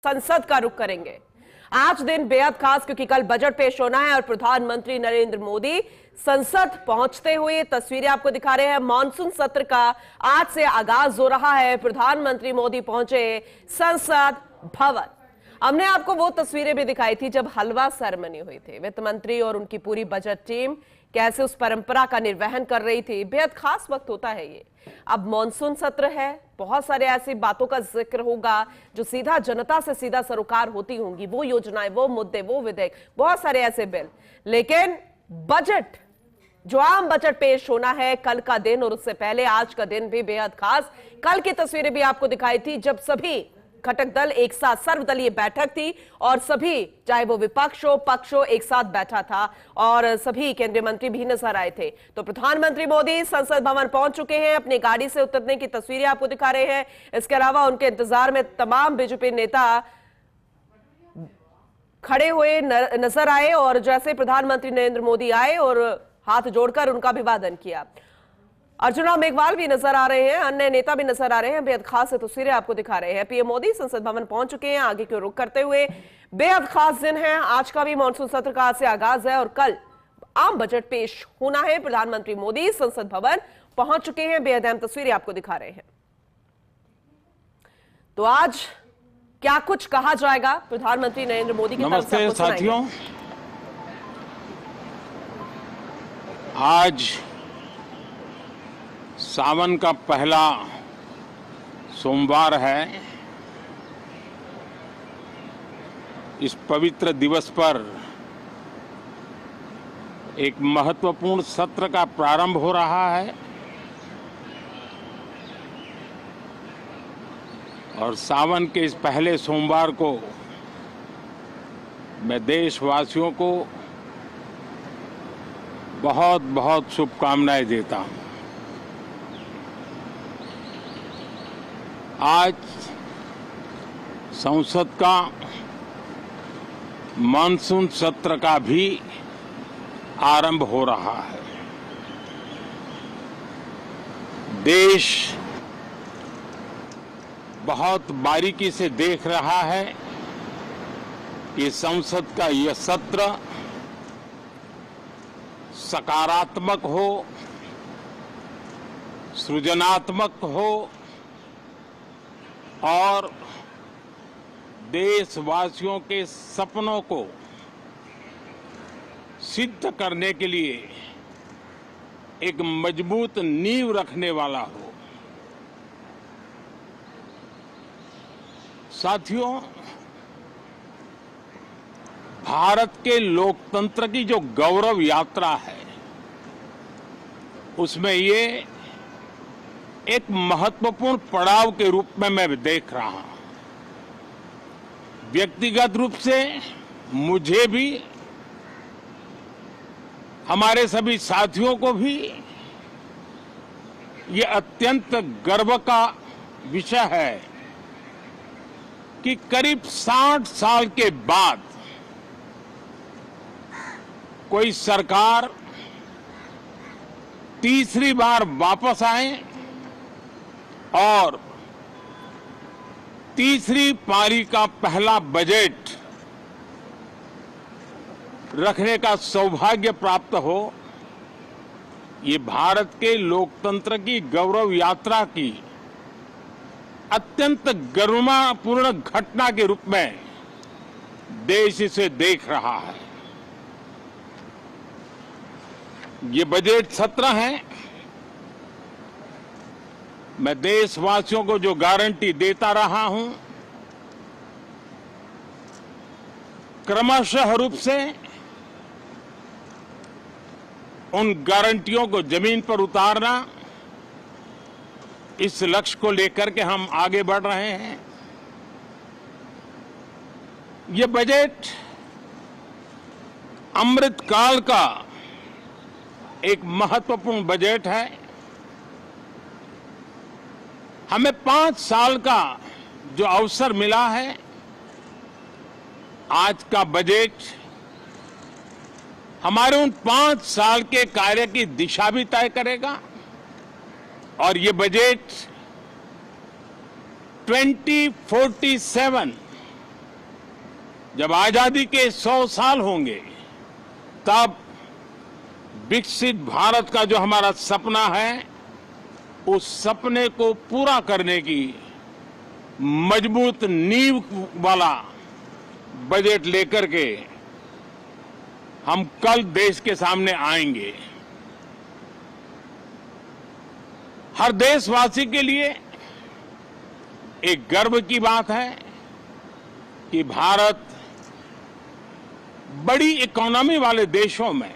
संसद का रुख करेंगे। आज दिन बेहद खास क्योंकि कल बजट पेश होना है और प्रधानमंत्री नरेंद्र मोदी संसद पहुंचते हुए तस्वीरें आपको दिखा रहे हैं। मॉनसून सत्र का आज से आगाज हो रहा है। प्रधानमंत्री मोदी पहुंचे संसद भवन। हमने आपको वो तस्वीरें भी दिखाई थी जब हलवा सेरेमनी हुई थी। वित्त मंत्री और उनकी पूरी बजट टीम कैसे उस परंपरा का निर्वहन कर रही थी। बेहद खास वक्त होता है ये। अब मॉनसून सत्र है, बहुत सारे ऐसी बातों का जिक्र होगा जो सीधा जनता से सीधा सरोकार होती होंगी, वो योजनाएं, वो मुद्दे, वो विधेयक, बहुत सारे ऐसे बिल। लेकिन बजट, जो आम बजट पेश होना है कल का दिन और उससे पहले आज का दिन भी बेहद खास। कल की तस्वीरें भी आपको दिखाई थी जब सभी घटक दल एक साथ, सर्वदलीय बैठक थी और सभी, चाहे वो विपक्ष हो पक्ष हो, एक साथ बैठा था और सभी केंद्रीय मंत्री भी नजर आए थे। तो प्रधानमंत्री मोदी संसद भवन पहुंच चुके हैं। अपनी गाड़ी से उतरने की तस्वीरें आपको दिखा रहे हैं। इसके अलावा उनके इंतजार में तमाम बीजेपी नेता खड़े हुए नजर आए और जैसे प्रधानमंत्री नरेंद्र मोदी आए और हाथ जोड़कर उनका अभिवादन किया। अर्जुन राम मेघवाल भी नजर आ रहे हैं, अन्य नेता भी नजर आ रहे हैं। बेहद खास तस्वीरें आपको दिखा रहे हैं। पीएम मोदी संसद भवन पहुंच चुके हैं आगे की रुख करते हुए। बेहद खास दिन है आज का भी। मॉनसून सत्र का आज से आगाज है और कल आम बजट पेश होना है। प्रधानमंत्री मोदी संसद भवन पहुंच चुके हैं। बेहद अहम तस्वीरें आपको दिखा रहे हैं। तो आज क्या कुछ कहा जाएगा प्रधानमंत्री नरेंद्र मोदी की तरफ से? नमस्ते साथियों, आज सावन का पहला सोमवार है। इस पवित्र दिवस पर एक महत्वपूर्ण सत्र का प्रारंभ हो रहा है और सावन के इस पहले सोमवार को मैं देशवासियों को बहुत बहुत शुभकामनाएं देता हूं। आज संसद का मानसून सत्र का भी आरंभ हो रहा है। देश बहुत बारीकी से देख रहा है कि संसद का यह सत्र सकारात्मक हो, सृजनात्मक हो और देशवासियों के सपनों को सिद्ध करने के लिए एक मजबूत नींव रखने वाला हो। साथियों, भारत के लोकतंत्र की जो गौरव यात्रा है उसमें ये एक महत्वपूर्ण पड़ाव के रूप में मैं देख रहा हूं। व्यक्तिगत रूप से मुझे भी, हमारे सभी साथियों को भी ये अत्यंत गर्व का विषय है कि करीब 60 साल के बाद कोई सरकार तीसरी बार वापस आए और तीसरी पारी का पहला बजट रखने का सौभाग्य प्राप्त हो। ये भारत के लोकतंत्र की गौरव यात्रा की अत्यंत गरिमापूर्ण घटना के रूप में देश इसे देख रहा है। ये बजट सत्र है। मैं देशवासियों को जो गारंटी देता रहा हूं, क्रमशः रूप से उन गारंटियों को जमीन पर उतारना, इस लक्ष्य को लेकर के हम आगे बढ़ रहे हैं। ये बजट अमृतकाल का एक महत्वपूर्ण बजट है। हमें 5 साल का जो अवसर मिला है, आज का बजट हमारे उन 5 साल के कार्य की दिशा भी तय करेगा और ये बजट 2047 जब आजादी के 100 साल होंगे तब विकसित भारत का जो हमारा सपना है उस सपने को पूरा करने की मजबूत नींव वाला बजट लेकर के हम कल देश के सामने आएंगे। हर देशवासी के लिए एक गर्व की बात है कि भारत बड़ी इकोनॉमी वाले देशों में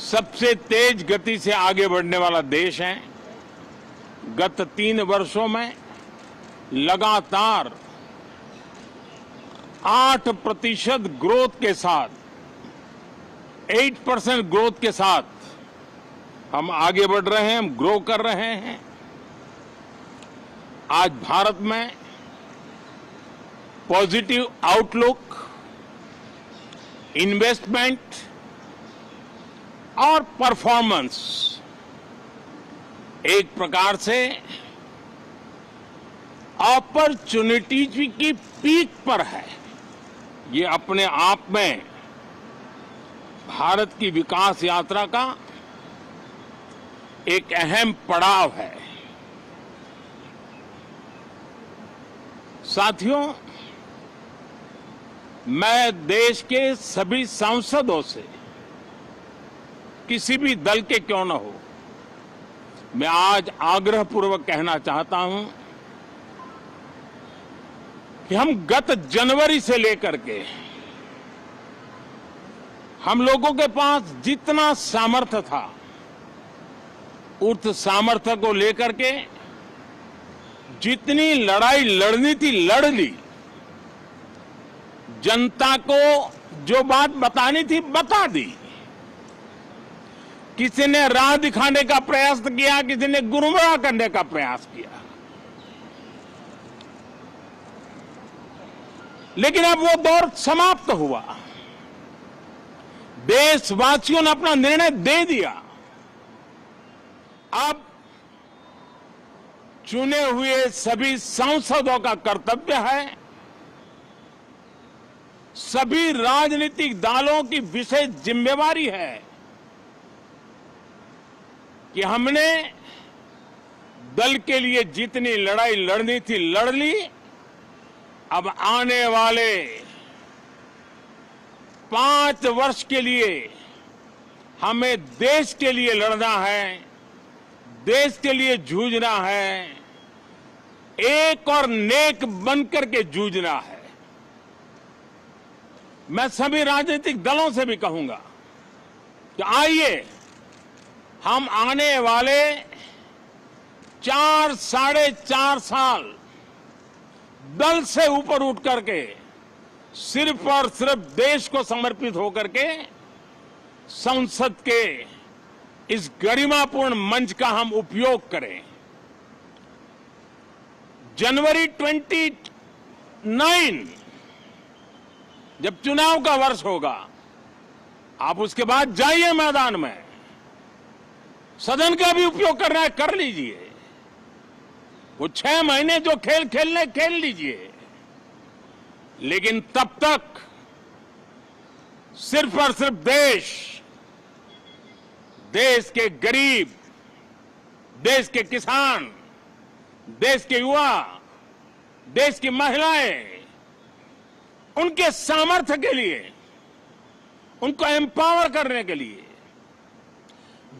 सबसे तेज गति से आगे बढ़ने वाला देश है। गत 3 वर्षों में लगातार 8% ग्रोथ के साथ 8% ग्रोथ के साथ हम आगे बढ़ रहे हैं, हम ग्रो कर रहे हैं। आज भारत में पॉजिटिव आउटलुक, इन्वेस्टमेंट और परफॉर्मेंस एक प्रकार से अपॉर्चुनिटीज की पीक पर है। ये अपने आप में भारत की विकास यात्रा का एक अहम पड़ाव है। साथियों, मैं देश के सभी सांसदों से, किसी भी दल के क्यों न हो, मैं आज आग्रहपूर्वक कहना चाहता हूं कि हम गत जनवरी से लेकर के हम लोगों के पास जितना सामर्थ्य था उस सामर्थ्य को लेकर के जितनी लड़ाई लड़नी थी लड़ ली। जनता को जो बात बतानी थी बता दी। किसी ने राह दिखाने का प्रयास किया, किसी ने गुमराह करने का प्रयास किया, लेकिन अब वो दौर समाप्त हुआ। देशवासियों ने अपना निर्णय दे दिया। अब चुने हुए सभी सांसदों का कर्तव्य है, सभी राजनीतिक दलों की विशेष जिम्मेवारी है कि हमने दल के लिए जितनी लड़ाई लड़नी थी लड़ ली। अब आने वाले 5 वर्ष के लिए हमें देश के लिए लड़ना है, देश के लिए जूझना है, एक और नेक बनकर के जूझना है। मैं सभी राजनीतिक दलों से भी कहूंगा कि आइए हम आने वाले 4 साढ़े 4 साल दल से ऊपर उठ करके सिर्फ और सिर्फ देश को समर्पित होकर के संसद के इस गरिमापूर्ण मंच का हम उपयोग करें। जनवरी 29 जब चुनाव का वर्ष होगा, आप उसके बाद जाइए मैदान में, सदन का भी उपयोग करना है कर लीजिए। वो 6 महीने जो खेल खेलने खेल लीजिए, लेकिन तब तक सिर्फ और सिर्फ देश के गरीब, देश के किसान, देश के युवा, देश की महिलाएं, उनके सामर्थ्य के लिए, उनको एम्पावर करने के लिए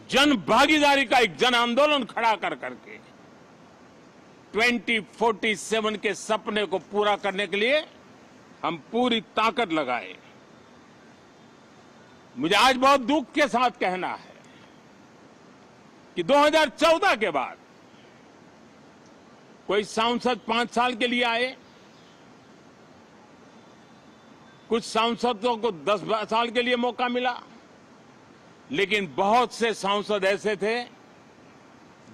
जन भागीदारी का एक जन आंदोलन खड़ा कर करके 2047 के सपने को पूरा करने के लिए हम पूरी ताकत लगाए। मुझे आज बहुत दुख के साथ कहना है कि 2014 के बाद कोई सांसद 5 साल के लिए आए, कुछ सांसदों को 10 साल के लिए मौका मिला, लेकिन बहुत से सांसद ऐसे थे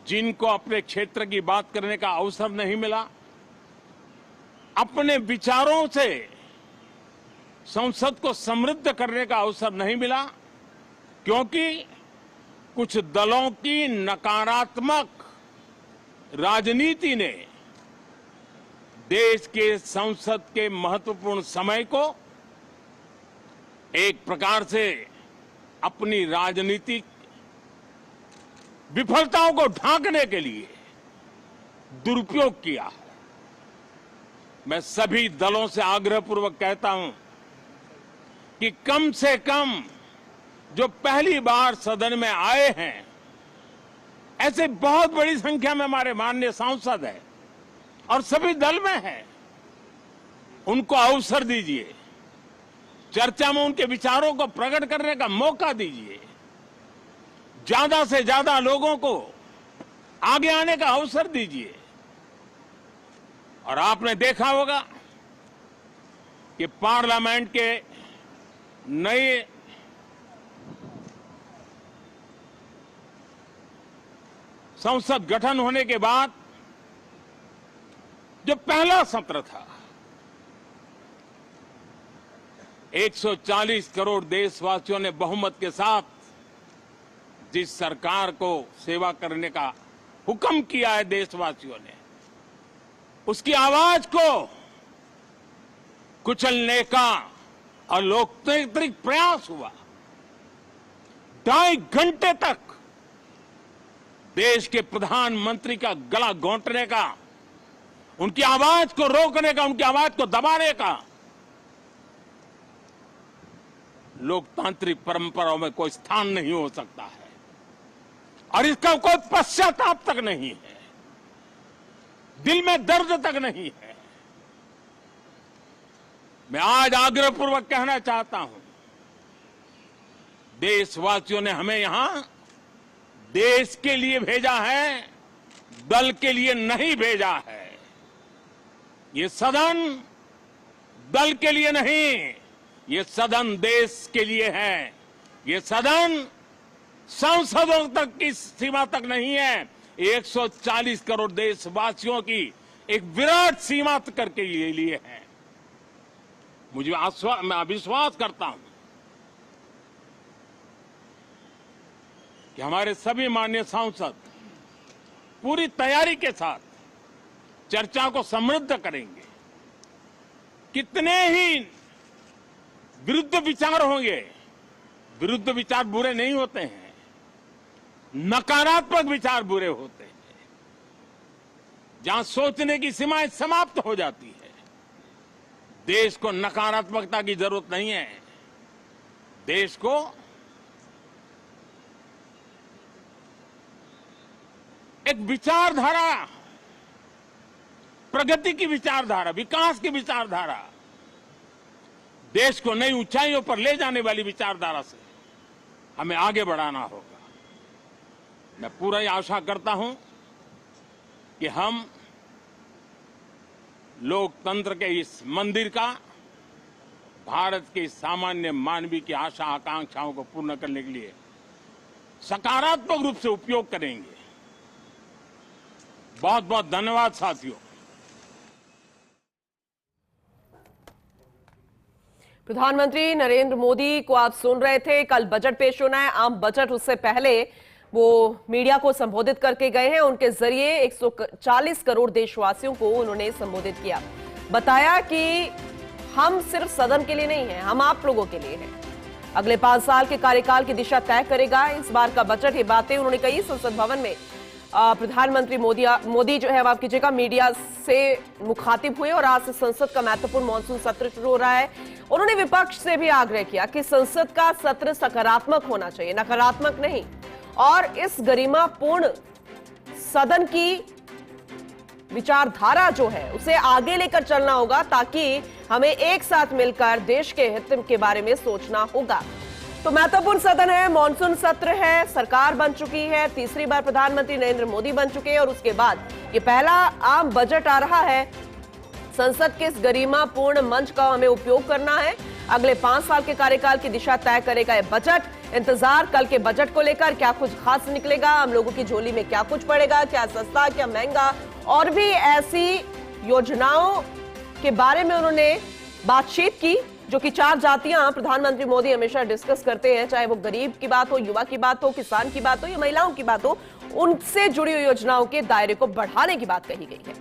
जिनको अपने क्षेत्र की बात करने का अवसर नहीं मिला, अपने विचारों से संसद को समृद्ध करने का अवसर नहीं मिला, क्योंकि कुछ दलों की नकारात्मक राजनीति ने देश के संसद के महत्वपूर्ण समय को एक प्रकार से अपनी राजनीतिक विफलताओं को ढांकने के लिए दुरुपयोग किया है। मैं सभी दलों से आग्रहपूर्वक कहता हूं कि कम से कम जो पहली बार सदन में आए हैं, ऐसे बहुत बड़ी संख्या में हमारे माननीय सांसद हैं और सभी दल में हैं, उनको अवसर दीजिए, चर्चा में उनके विचारों को प्रकट करने का मौका दीजिए, ज्यादा से ज्यादा लोगों को आगे आने का अवसर दीजिए। और आपने देखा होगा कि पार्लियामेंट के नए संसद गठन होने के बाद जो पहला सत्र था, 140 करोड़ देशवासियों ने बहुमत के साथ जिस सरकार को सेवा करने का हुक्म किया है देशवासियों ने, उसकी आवाज को कुचलने का अलोकतांत्रिक प्रयास हुआ। 2.5 घंटे तक देश के प्रधानमंत्री का गला घोंटने का, उनकी आवाज को रोकने का, उनकी आवाज को दबाने का लोकतांत्रिक परंपराओं में कोई स्थान नहीं हो सकता है और इसका कोई पश्चाताप तक नहीं है, दिल में दर्द तक नहीं है। मैं आज आग्रहपूर्वक कहना चाहता हूं, देशवासियों ने हमें यहां देश के लिए भेजा है, दल के लिए नहीं भेजा है। ये सदन दल के लिए नहीं, ये सदन देश के लिए है। ये सदन सांसदों तक की सीमा तक नहीं है, 140 करोड़ देशवासियों की एक विराट सीमा करके ये लिए है। मैं विश्वास करता हूं कि हमारे सभी माननीय सांसद पूरी तैयारी के साथ चर्चा को समृद्ध करेंगे। कितने ही विरुद्ध विचार होंगे, विरुद्ध विचार बुरे नहीं होते हैं, नकारात्मक विचार बुरे होते हैं। जहां सोचने की सीमाएं समाप्त हो जाती है, देश को नकारात्मकता की जरूरत नहीं है। देश को एक विचारधारा, प्रगति की विचारधारा, विकास की विचारधारा, देश को नई ऊंचाइयों पर ले जाने वाली विचारधारा से हमें आगे बढ़ाना होगा। मैं पूरा आशा करता हूं कि हम लोकतंत्र के इस मंदिर का भारत के सामान्य मानवीय की आशा आकांक्षाओं को पूर्ण करने के लिए सकारात्मक रूप से उपयोग करेंगे। बहुत बहुत धन्यवाद साथियों। प्रधानमंत्री नरेंद्र मोदी को आप सुन रहे थे। कल बजट पेश होना है, आम बजट, उससे पहले वो मीडिया को संबोधित करके गए हैं। उनके जरिए 140 करोड़ देशवासियों को उन्होंने संबोधित किया, बताया कि हम सिर्फ सदन के लिए नहीं हैं, हम आप लोगों के लिए हैं। अगले 5 साल के कार्यकाल की दिशा तय करेगा इस बार का बजट। ये बातें उन्होंने कही संसद भवन में। प्रधानमंत्री मोदी जो है, माफ कीजिएगा, मीडिया से मुखातिब हुए और आज से संसद का महत्वपूर्ण मानसून सत्र शुरू हो रहा है। उन्होंने विपक्ष से भी आग्रह किया कि संसद का सत्र सकारात्मक होना चाहिए, नकारात्मक नहीं, और इस गरिमापूर्ण सदन की विचारधारा जो है उसे आगे लेकर चलना होगा, ताकि हमें एक साथ मिलकर देश के हित के बारे में सोचना होगा। तो महत्वपूर्ण सदन है, मानसून सत्र है, सरकार बन चुकी है, तीसरी बार प्रधानमंत्री नरेंद्र मोदी बन चुके हैं और उसके बाद ये पहला आम बजट आ रहा है। संसद के इस गरिमापूर्ण मंच का हमें उपयोग करना है। अगले 5 साल के कार्यकाल की दिशा तय करेगा यह बजट। इंतजार कल के बजट को लेकर, क्या कुछ खास निकलेगा, हम लोगों की झोली में क्या कुछ पड़ेगा, क्या सस्ता क्या महंगा, और भी ऐसी योजनाओं के बारे में उन्होंने बातचीत की जो कि 4 जातियां प्रधानमंत्री मोदी हमेशा डिस्कस करते हैं, चाहे वो गरीब की बात हो, युवा की बात हो, किसान की बात हो या महिलाओं की बात हो। उनसे जुड़ी हुई योजनाओं के दायरे को बढ़ाने की बात कही गई है।